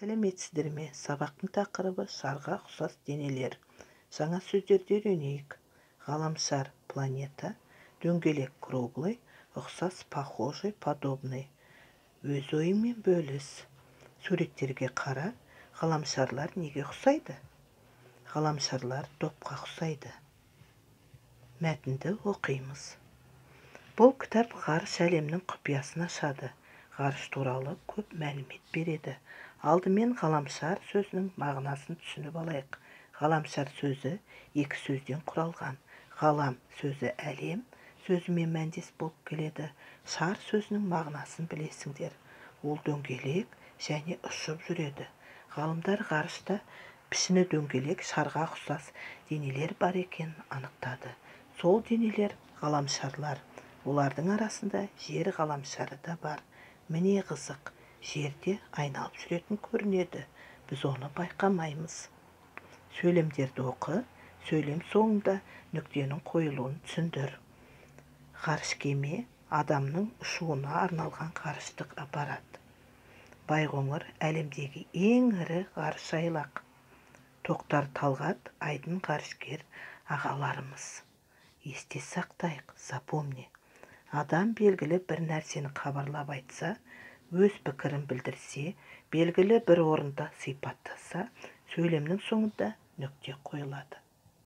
Сәлеметсіздер ме? Сабақтың тақырыбы шарға ұқсас денелер. Жаңа сөздерді үйренейік. Ғаламшар, планета, дөңгелек, круглый, ұқсас, похожий, подобный. Өз ойыңмен бөліс. Суреттерге қара. Ғаламшарлар неге ұқсайды? Ғаламшарлар топқа ұқсайды. Мәтінді оқимыз. Бұл кітап ғарыш әлемнің құпиясын ашады. Ғарыш туралы көп мәлімет береді. Алдымен ғаламшар сөзінің мағынасын түсініп алайық. Ғаламшар сөзі екі сөзден құралған. Ғалам сөзі әлем сөзімен мәндес болып келеді. Шар сөзінің мағынасын білесіңдер. Ол дөңгелек және ұшып жүреді. Ғалымдар ғарышта пішіні дөңгелек шарға ұқсас денелер бар екенін анықтады. Сол денелер ғаламшарлар. Олардың арасында жер ғаламшары да бар. Міне қызық, жерде айналып жүретін көрінеді. Біз оны байқамаймыз. Сөйлемдерді оқы, сөйлем соңында нүктенің қойылуын түсіндір. Ғарыш кеме адамның ұшуына арналған ғарыштық аппарат. Байқоңыр әлемдегі ең ірі ғарыш айлақ. Тоқтар Талғат Айдын ғарышкер ағаларымыз. Есте сақтайық, запомни. Адам белгілі бір нәрсені хабарлап айтса, өз пікірін білдірсе, белгілі бір орында сипаттаса, сөйлемнің соңында нүкте қойылады.